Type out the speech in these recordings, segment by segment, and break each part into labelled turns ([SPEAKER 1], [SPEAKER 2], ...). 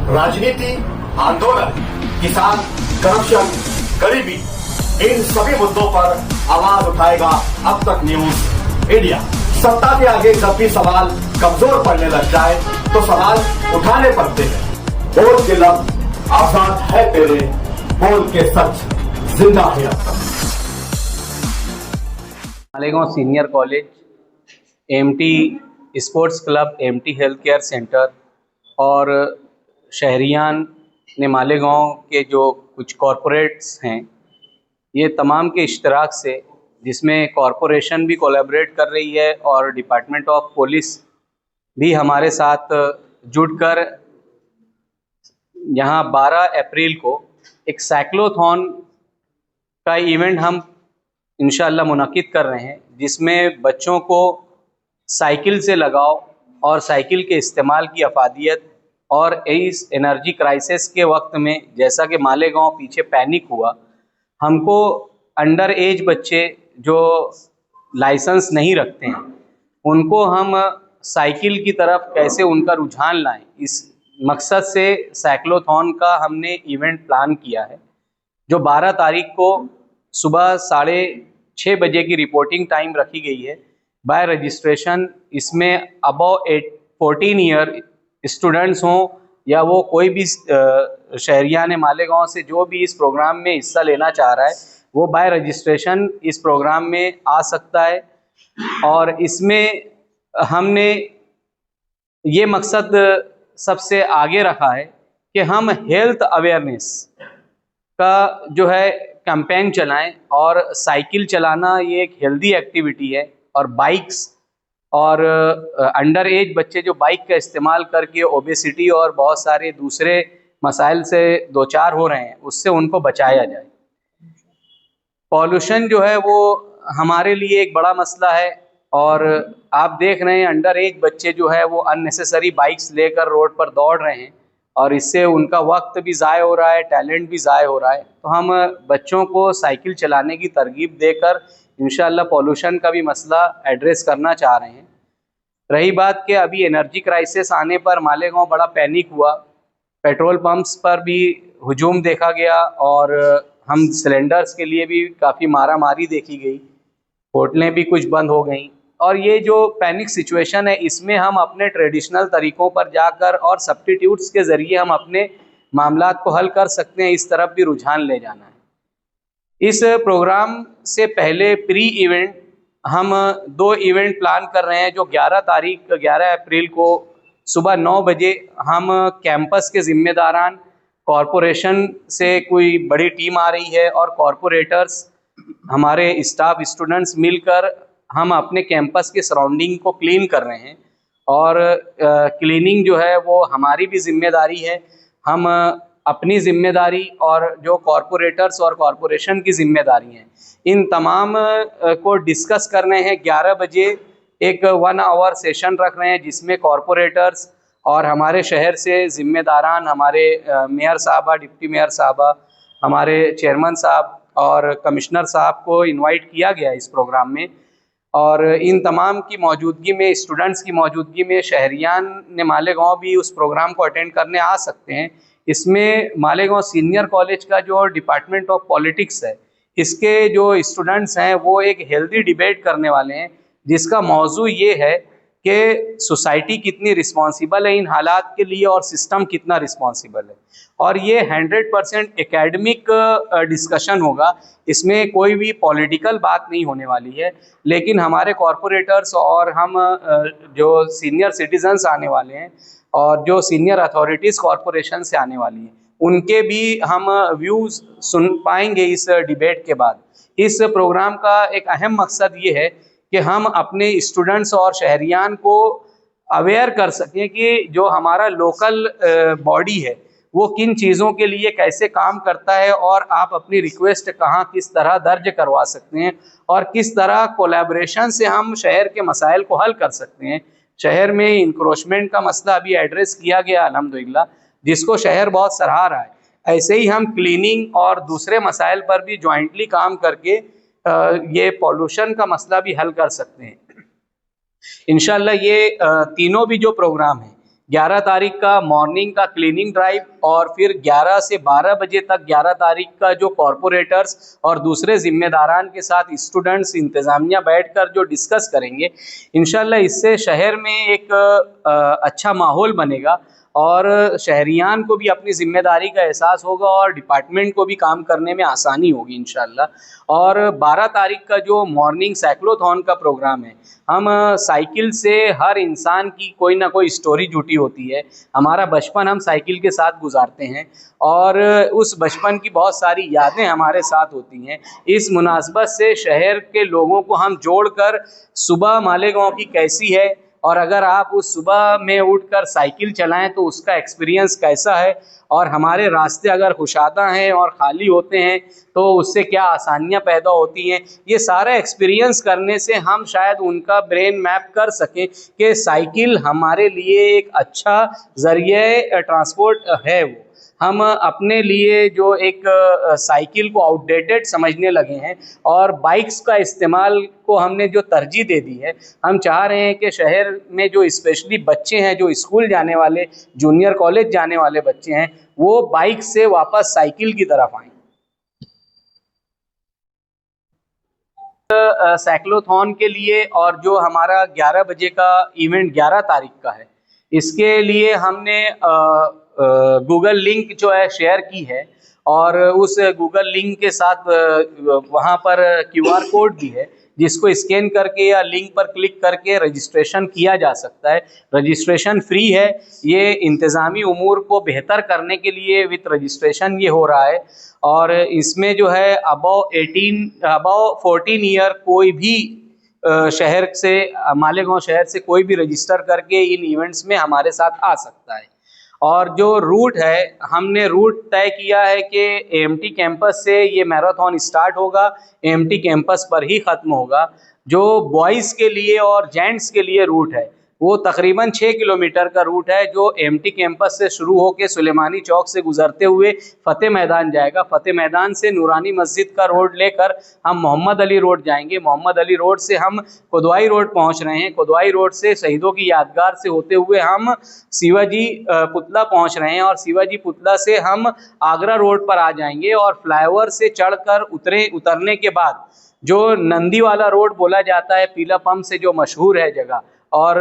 [SPEAKER 1] राजनीति, आंदोलन, किसान, करप्शन, गरीबी, इन सभी मुद्दों पर आवाज उठाएगा अब तक न्यूज इंडिया। सत्ता के आगे जब भी सवाल कमजोर पड़ने लग जाए तो सवाल उठाने पड़ते हैं। बोल के लफ्ज आजाद है तेरे, बोल के सच जिंदा है अब तक।
[SPEAKER 2] Malegaon senior college, MT sports club, MT health care centre और शहरियान ने मालेगांव के जो कुछ कॉरपोरेट्स हैं, ये तमाम के इश्तराक से, जिसमें कॉरपोरेशन भी कोलैबोरेट कर रही है और डिपार्टमेंट ऑफ पुलिस भी हमारे साथ जुड़कर यहाँ 12 अप्रैल को एक साइक्लोथॉन का इवेंट हम इंशाअल्लाह मुनाकिद कर रहे हैं, जिसमें बच्चों को साइकिल से लगाव और साइकिल के इस्तेमाल की अफादियत और इस एनर्जी क्राइसिस के वक्त में, जैसा कि मालेगांव पीछे पैनिक हुआ, हमको अंडर एज बच्चे जो लाइसेंस नहीं रखते हैं उनको हम साइकिल की तरफ कैसे उनका रुझान लाएं, इस मकसद से साइक्लोथॉन का हमने इवेंट प्लान किया है, जो 12 तारीख को सुबह 6:30 बजे की रिपोर्टिंग टाइम रखी गई है। बाय रजिस्ट्रेशन इसमें अबव 14 ईयर स्टूडेंट्स हों या वो कोई भी शहरियान मालेगांव से जो भी इस प्रोग्राम में हिस्सा लेना चाह रहा है, वो बाय रजिस्ट्रेशन इस प्रोग्राम में आ सकता है। और इसमें हमने ये मकसद सबसे आगे रखा है कि हम हेल्थ अवेयरनेस का जो है कैंपेन चलाएं, और साइकिल चलाना ये एक हेल्दी एक्टिविटी है, और बाइक्स और अंडर एज बच्चे जो बाइक का इस्तेमाल करके ओबेसिटी और बहुत सारे दूसरे मसाइल से दो चार हो रहे हैं, उससे उनको बचाया जाए। पॉल्यूशन जो है वो हमारे लिए एक बड़ा मसला है, और आप देख रहे हैं अंडर एज बच्चे जो है वो अननेसेसरी बाइक्स लेकर रोड पर दौड़ रहे हैं, और इससे उनका वक्त भी ज़ाय हो रहा है, टैलेंट भी ज़ाय हो रहा है। तो हम बच्चों को साइकिल चलाने की तरगीब देकर इंशाअल्लाह पॉल्यूशन का भी मसला एड्रेस करना चाह रहे हैं। रही बात कि अभी एनर्जी क्राइसिस आने पर मालेगांव बड़ा पैनिक हुआ, पेट्रोल पंप्स पर भी हुजूम देखा गया, और हम सिलेंडर्स के लिए भी काफ़ी मारामारी देखी गई, होटलें भी कुछ बंद हो गई। और ये जो पैनिक सिचुएशन है, इसमें हम अपने ट्रेडिशनल तरीक़ों पर जाकर और सब्स्टिट्यूट्स के ज़रिए हम अपने मामलात को हल कर सकते हैं, इस तरफ भी रुझान ले जाना है। इस प्रोग्राम से पहले प्री इवेंट हम 2 इवेंट प्लान कर रहे हैं, जो 11 अप्रैल को सुबह 9 बजे हम कैंपस के ज़िम्मेदारान, कॉरपोरेशन से कोई बड़ी टीम आ रही है और कॉरपोरेटर्स, हमारे स्टाफ, स्टूडेंट्स मिलकर हम अपने कैंपस के सराउंडिंग को क्लीन कर रहे हैं। और क्लीनिंग जो है वो हमारी भी जिम्मेदारी है, हम अपनी जिम्मेदारी और जो कॉरपोरेटर्स और कॉरपोरेशन की जिम्मेदारी हैं, इन तमाम को डिस्कस करने हैं। 11 बजे एक 1 आवर सेशन रख रहे हैं, जिसमें कॉरपोरेटर्स और हमारे शहर से जिम्मेदारान, हमारे मेयर साहबा, डिप्टी मेयर साहबा, हमारे चेयरमैन साहब और कमिश्नर साहब को इनवाइट किया गया इस प्रोग्राम में। और इन तमाम की मौजूदगी में, स्टूडेंट्स की मौजूदगी में, शहरियान ने मालेगांव भी उस प्रोग्राम को अटेंड करने आ सकते हैं। इसमें मालेगांव सीनियर कॉलेज का जो डिपार्टमेंट ऑफ पॉलिटिक्स है, इसके जो स्टूडेंट्स हैं वो एक हेल्दी डिबेट करने वाले हैं, जिसका मौजू ये है कि सोसाइटी कितनी रिस्पॉन्सिबल है इन हालात के लिए और सिस्टम कितना रिस्पॉन्सिबल है। और ये 100% एकेडमिक डिस्कशन होगा, इसमें कोई भी पॉलिटिकल बात नहीं होने वाली है। लेकिन हमारे कॉरपोरेटर्स और हम जो सीनियर सिटीजन्स आने वाले हैं और जो सीनियर अथॉरिटीज़ कॉरपोरेशन से आने वाली हैं, उनके भी हम व्यूज़ सुन पाएंगे इस डिबेट के बाद। इस प्रोग्राम का एक अहम मकसद ये है कि हम अपने स्टूडेंट्स और शहरियान को अवेयर कर सकें कि जो हमारा लोकल बॉडी है वो किन चीज़ों के लिए कैसे काम करता है, और आप अपनी रिक्वेस्ट कहाँ किस तरह दर्ज करवा सकते हैं, और किस तरह कोलैबोरेशन से हम शहर के मसाइल को हल कर सकते हैं। शहर में इंक्रोचमेंट का मसला अभी एड्रेस किया गया अल्हम्दुलिल्लाह, जिसको शहर बहुत सराहा रहा है। ऐसे ही हम क्लीनिंग और दूसरे मसाइल पर भी जॉइंटली काम करके ये पॉल्यूशन का मसला भी हल कर सकते हैं। इंशाल्लाह ये तीनों भी जो प्रोग्राम हैं, 11 तारीख का मॉर्निंग का क्लीनिंग ड्राइव और फिर 11 से 12 बजे तक 11 तारीख का जो कॉरपोरेटर्स और दूसरे जिम्मेदारान के साथ स्टूडेंट्स इंतज़ामिया बैठकर जो डिस्कस करेंगे, इंशाल्लाह इससे शहर में एक अच्छा माहौल बनेगा और शहरियान को भी अपनी ज़िम्मेदारी का एहसास होगा और डिपार्टमेंट को भी काम करने में आसानी होगी इंशाल्लाह। और 12 तारीख का जो मॉर्निंग साइक्लोथॉन का प्रोग्राम है, हम साइकिल से हर इंसान की कोई ना कोई स्टोरी जुटी होती है। हमारा बचपन हम साइकिल के साथ गुजारते हैं और उस बचपन की बहुत सारी यादें हमारे साथ होती हैं। इस मुनासबत से शहर के लोगों को हम जोड़कर सुबह मालेगांव की कैसी है और अगर आप उस सुबह में उठकर साइकिल चलाएं तो उसका एक्सपीरियंस कैसा है और हमारे रास्ते अगर कुशादा हैं और ख़ाली होते हैं तो उससे क्या आसानियां पैदा होती हैं, ये सारा एक्सपीरियंस करने से हम शायद उनका ब्रेन मैप कर सकें कि साइकिल हमारे लिए एक अच्छा ज़रिए ट्रांसपोर्ट है। वो हम अपने लिए जो एक साइकिल को आउटडेटेड समझने लगे हैं और बाइक्स का इस्तेमाल को हमने जो तरजीह दे दी है। हम चाह रहे हैं कि शहर में जो स्पेशली बच्चे हैं, जो स्कूल जाने वाले, जूनियर कॉलेज जाने वाले बच्चे हैं, वो बाइक से वापस साइकिल की तरफ आएँ। साइक्लोथॉन के लिए और जो हमारा 11 बजे का इवेंट 11 तारीख का है, इसके लिए हमने गूगल लिंक जो है शेयर की है और उस गूगल लिंक के साथ वहाँ पर QR कोड भी है जिसको स्कैन करके या लिंक पर क्लिक करके रजिस्ट्रेशन किया जा सकता है। रजिस्ट्रेशन फ्री है। ये इंतज़ामी उमूर को बेहतर करने के लिए विथ रजिस्ट्रेशन ये हो रहा है और इसमें जो है अबव 14 ईयर कोई भी शहर से, मालेगांव शहर से कोई भी रजिस्टर करके इन इवेंट्स में हमारे साथ आ सकता है। और जो रूट है, हमने रूट तय किया है कि AMT कैंपस से ये मैराथन स्टार्ट होगा, AMT कैंपस पर ही ख़त्म होगा। जो बॉयज़ के लिए और जेंट्स के लिए रूट है वो तकरीबन 6 किलोमीटर का रूट है जो AMT कैंपस से शुरू होकर सुलेमानी चौक से गुजरते हुए फ़तेह मैदान जाएगा। फ़तेह मैदान से नूरानी मस्जिद का रोड लेकर हम मोहम्मद अली रोड जाएंगे। मोहम्मद अली रोड से हम कोदवाई रोड पहुंच रहे हैं। कोदवाई रोड से शहीदों की यादगार से होते हुए हम शिवाजी पुतला पहुंच रहे हैं और शिवाजी पुतला से हम आगरा रोड पर आ जाएंगे और फ्लाईओवर से चढ़कर उतरने के बाद जो नंदी वाला रोड बोला जाता है, पीला पंप से जो मशहूर है जगह, और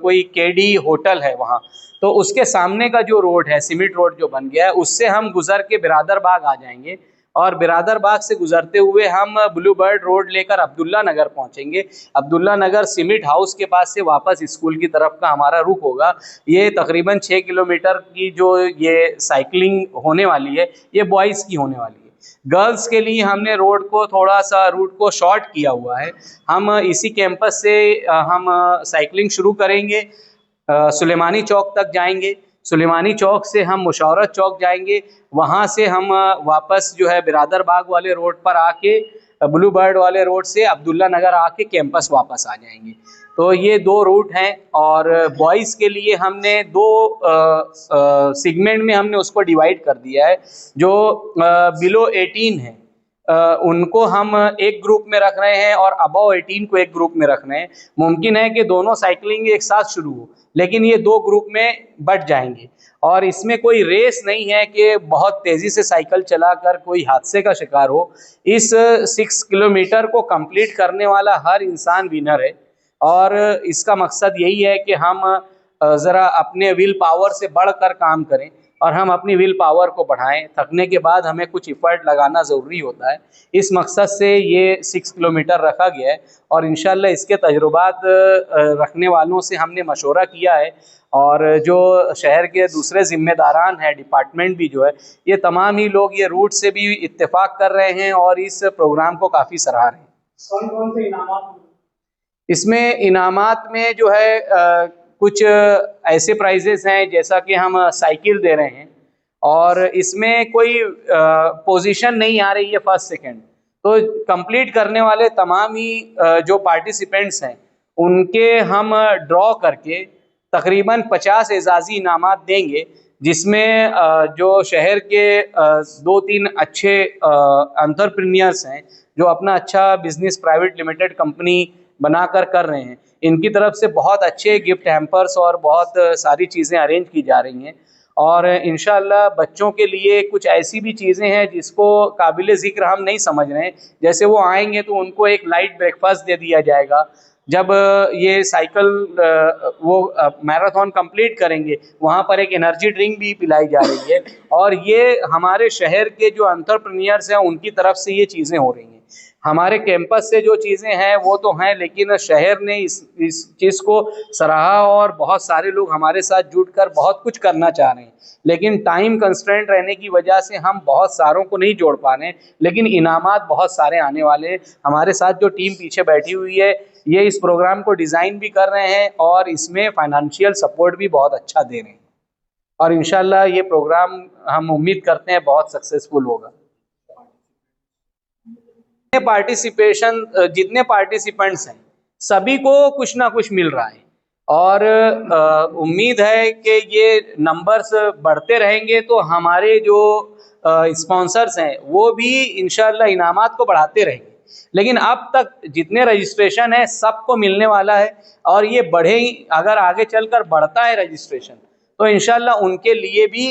[SPEAKER 2] कोई KD होटल है वहाँ, तो उसके सामने का जो रोड है, सीमेंट रोड जो बन गया है, उससे हम गुजर के बिरादर बाग आ जाएंगे और बिरादर बाग से गुजरते हुए हम ब्लू बर्ड रोड लेकर अब्दुल्ला नगर पहुँचेंगे। अब्दुल्ला नगर सीमेंट हाउस के पास से वापस स्कूल की तरफ का हमारा रुख होगा। ये तकरीबन 6 किलोमीटर की जो ये साइकिलिंग होने वाली है, ये बॉयज़ की होने वाली है। गर्ल्स के लिए हमने रोड को थोड़ा सा रूट को शॉर्ट किया हुआ है। हम इसी कैंपस से हम साइकिलिंग शुरू करेंगे, सुलेमानी चौक तक जाएंगे, सुलेमानी चौक से हम मुशावरत चौक जाएंगे, वहाँ से हम वापस जो है बिरादर बाग वाले रोड पर आके ब्लू बर्ड वाले रोड से अब्दुल्ला नगर आके कैंपस वापस आ जाएंगे। तो ये 2 रूट हैं और बॉयज़ के लिए हमने 2 सेगमेंट में हमने उसको डिवाइड कर दिया है। जो बिलो 18 है उनको हम एक ग्रुप में रख रहे हैं और अबव 18 को एक ग्रुप में रख रहे हैं। मुमकिन है कि दोनों साइकिलिंग एक साथ शुरू हो, लेकिन ये 2 ग्रुप में बट जाएंगे और इसमें कोई रेस नहीं है कि बहुत तेज़ी से साइकिल चलाकर कोई हादसे का शिकार हो। इस 6 किलोमीटर को कंप्लीट करने वाला हर इंसान विनर है और इसका मकसद यही है कि हम ज़रा अपने विल पावर से बढ़कर काम करें और हम अपनी विल पावर को बढ़ाएं। थकने के बाद हमें कुछ इफ़र्ट लगाना ज़रूरी होता है। इस मकसद से ये 6 किलोमीटर रखा गया है और इंशाल्लाह इसके तजुर्बात रखने वालों से हमने मशवरा किया है और जो शहर के दूसरे ज़िम्मेदारान हैं, डिपार्टमेंट भी जो है, ये तमाम ही लोग ये रूट से भी इत्तेफाक कर रहे हैं और इस प्रोग्राम को काफ़ी सराह रहे हैं।
[SPEAKER 3] कौन कौन से इनामात?
[SPEAKER 2] इसमें इनामात में जो है कुछ ऐसे प्राइजेस हैं जैसा कि हम साइकिल दे रहे हैं और इसमें कोई पोजीशन नहीं आ रही है फर्स्ट सेकंड, तो कंप्लीट करने वाले तमाम ही जो पार्टिसिपेंट्स हैं उनके हम ड्रॉ करके तकरीबन 50 एजाजी इनामात देंगे, जिसमें जो शहर के 2-3 अच्छे एंटरप्रेन्योर्स हैं जो अपना अच्छा बिजनेस प्राइवेट लिमिटेड कंपनी बनाकर कर रहे हैं, इनकी तरफ से बहुत अच्छे गिफ्ट हैम्पर्स और बहुत सारी चीज़ें अरेंज की जा रही हैं। और इंशाल्लाह बच्चों के लिए कुछ ऐसी भी चीज़ें हैं जिसको काबिल ज़िक्र हम नहीं समझ रहे हैं। जैसे वो आएंगे तो उनको एक लाइट ब्रेकफास्ट दे दिया जाएगा। जब ये साइकिल वो मैराथन कंप्लीट करेंगे वहाँ पर एक एनर्जी ड्रिंक भी पिलाई जा रही है। और ये हमारे शहर के जो एंटरप्रेन्योर्स हैं उनकी तरफ से ये चीज़ें हो रही हैं। हमारे कैंपस से जो चीज़ें हैं वो तो हैं, लेकिन शहर ने इस चीज़ को सराहा और बहुत सारे लोग हमारे साथ जुटकर बहुत कुछ करना चाह रहे हैं। लेकिन टाइम कंस्ट्रेंट रहने की वजह से हम बहुत सारों को नहीं जोड़ पा रहे हैं, लेकिन इनामात बहुत सारे आने वाले हैं। हमारे साथ जो टीम पीछे बैठी हुई है ये इस प्रोग्राम को डिज़ाइन भी कर रहे हैं और इसमें फाइनेंशियल सपोर्ट भी बहुत अच्छा दे रहे हैं। और इंशाल्लाह ये प्रोग्राम हम उम्मीद करते हैं बहुत सक्सेसफुल होगा। जितने पार्टिसिपेंट्स हैं सभी को कुछ ना कुछ मिल रहा है और उम्मीद है कि ये नंबर्स बढ़ते रहेंगे तो हमारे जो स्पॉन्सर्स हैं वो भी इंशाल्लाह इनामात को बढ़ाते रहेंगे। लेकिन अब तक जितने रजिस्ट्रेशन है सबको मिलने वाला है और ये बढ़े ही, अगर आगे चलकर बढ़ता है रजिस्ट्रेशन तो इंशाल्लाह उनके लिए भी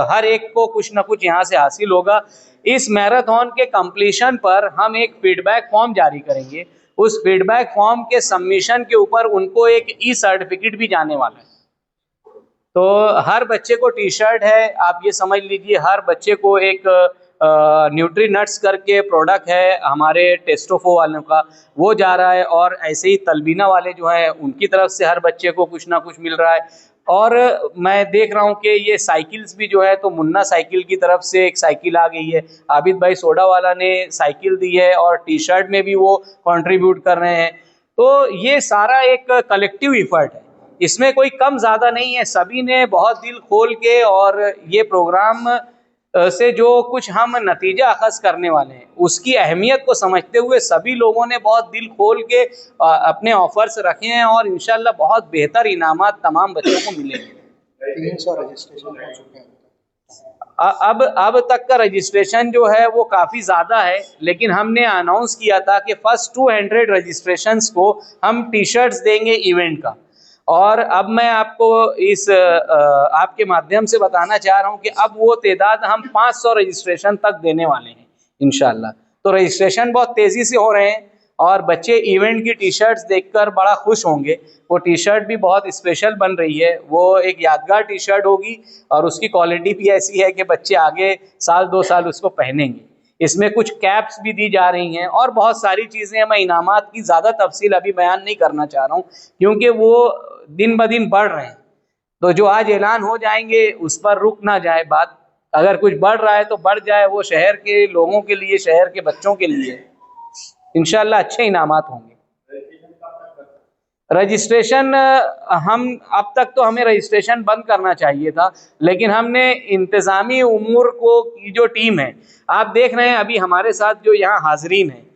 [SPEAKER 2] हर एक को कुछ ना कुछ यहाँ से हासिल होगा। इस मैराथन के कंप्लीशन पर हम एक फीडबैक फॉर्म जारी करेंगे। उस फीडबैक फॉर्म के सबमिशन के ऊपर उनको एक ई सर्टिफिकेट भी जाने वाला है। तो हर बच्चे को टी शर्ट है, आप ये समझ लीजिए हर बच्चे को एक न्यूट्री नट्स करके प्रोडक्ट है हमारे टेस्टोफो वालों का, वो जा रहा है। और ऐसे ही तलबीना वाले जो है उनकी तरफ से हर बच्चे को कुछ ना कुछ मिल रहा है। और मैं देख रहा हूँ कि ये साइकिल्स भी जो है तो मुन्ना साइकिल की तरफ से एक साइकिल आ गई है, आबिद भाई सोडा वाला ने साइकिल दी है और टी शर्ट में भी वो कंट्रीब्यूट कर रहे हैं। तो ये सारा एक कलेक्टिव इफर्ट है, इसमें कोई कम ज़्यादा नहीं है। सभी ने बहुत दिल खोल के और ये प्रोग्राम से जो कुछ हम नतीजा अखज़ करने वाले हैं उसकी अहमियत को समझते हुए सभी लोगों ने बहुत दिल खोल के अपने ऑफर्स रखे हैं और इंशाल्लाह बहुत बेहतर इनामात तमाम बच्चों को मिलेंगे।
[SPEAKER 3] 300 रजिस्ट्रेशन हो चुके हैं।
[SPEAKER 2] अब तक का रजिस्ट्रेशन जो है वो काफ़ी ज़्यादा है, लेकिन हमने अनाउंस किया था कि फर्स्ट 200 रजिस्ट्रेशंस को हम टी शर्ट्स देंगे इवेंट का। और अब मैं आपको इस आपके माध्यम से बताना चाह रहा हूं कि अब वो तादाद हम 500 रजिस्ट्रेशन तक देने वाले हैं इंशाल्लाह। तो रजिस्ट्रेशन बहुत तेज़ी से हो रहे हैं और बच्चे इवेंट की टी शर्ट्स देखकर बड़ा खुश होंगे। वो टी शर्ट भी बहुत स्पेशल बन रही है, वो एक यादगार टी शर्ट होगी और उसकी क्वालिटी भी ऐसी है कि बच्चे आगे साल 2 साल उसको पहनेंगे। इसमें कुछ कैप्स भी दी जा रही हैं और बहुत सारी चीज़ें हैं। मैं इनामात की ज़्यादा तफसील अभी बयान नहीं करना चाह रहा हूँ क्योंकि वो दिन ब दिन बढ़ रहे हैं। तो जो आज ऐलान हो जाएंगे उस पर रुक ना जाए बात। अगर कुछ बढ़ रहा है तो बढ़ जाए, वो शहर के लोगों के लिए, शहर के बच्चों के लिए इंशाल्लाह अच्छे इनामात होंगे। रजिस्ट्रेशन हम अब तक तो हमें रजिस्ट्रेशन बंद करना चाहिए था, लेकिन हमने इंतज़ामी उमूर को की जो टीम है, आप देख रहे हैं अभी हमारे साथ जो यहाँ हाजरीन हैं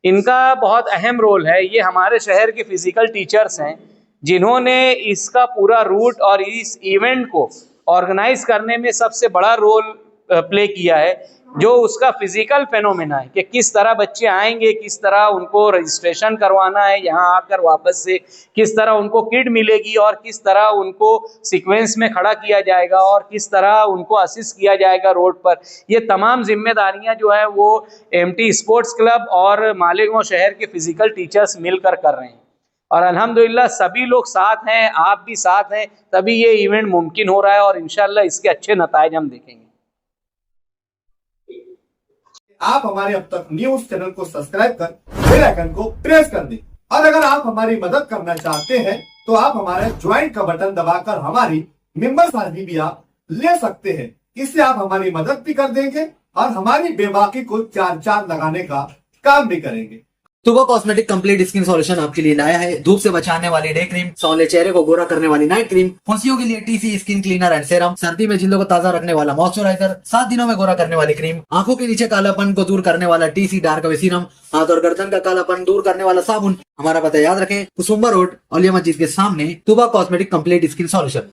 [SPEAKER 2] इनका बहुत अहम रोल है। ये हमारे शहर के फिज़िकल टीचर्स हैं जिन्होंने इसका पूरा रूट और इस इवेंट को ऑर्गेनाइज करने में सबसे बड़ा रोल प्ले किया है। जो उसका फिजिकल फेनोमेना है कि किस तरह बच्चे आएंगे, किस तरह उनको रजिस्ट्रेशन करवाना है, यहाँ आकर वापस से किस तरह उनको किट मिलेगी और किस तरह उनको सीक्वेंस में खड़ा किया जाएगा और किस तरह उनको असिस्ट किया जाएगा रोड पर। ये तमाम जिम्मेदारियां जो है वो एमटी स्पोर्ट्स क्लब और मालेगांव शहर के फिजिकल टीचर्स मिलकर कर रहे हैं और अल्हम्दुलिल्लाह सभी लोग साथ हैं, आप भी साथ हैं, तभी ये इवेंट मुमकिन हो रहा है और इंशाल्लाह इसके अच्छे नताइज हम देखेंगे।
[SPEAKER 1] आप हमारे अब तक न्यूज चैनल को सब्सक्राइब कर बेल आइकन को प्रेस कर दें और अगर आप हमारी मदद करना चाहते हैं तो आप हमारे ज्वाइन का बटन दबाकर हमारी मेंबर साझी भी आप ले सकते हैं। इससे आप हमारी मदद भी कर देंगे और हमारी बेबाकी को 4 लगाने का काम भी करेंगे।
[SPEAKER 3] तुबा कॉस्मेटिक कंप्लीट स्किन सॉल्यूशन आपके लिए लाया है। धूप से बचाने वाली डे क्रीम, सौंले चेहरे को गोरा करने वाली नाइट क्रीम, फुंसियों के लिए TC skin cleaner and serum, सर्दी में जिल्दों को ताजा रखने वाला मॉइस्चराइजर, 7 दिनों में गोरा करने वाली क्रीम, आंखों के नीचे कालापन को दूर करने वाला टीसी डार्क वे सीरम, हाथ और गर्दन का कालापन दूर करने वाला साबुन। हमारा पता याद रखें, कुसुम्बा रोड, औलिया मस्जिद के सामने, तुबा कॉस्मेटिक कंप्लीट स्किन सॉल्यूशन।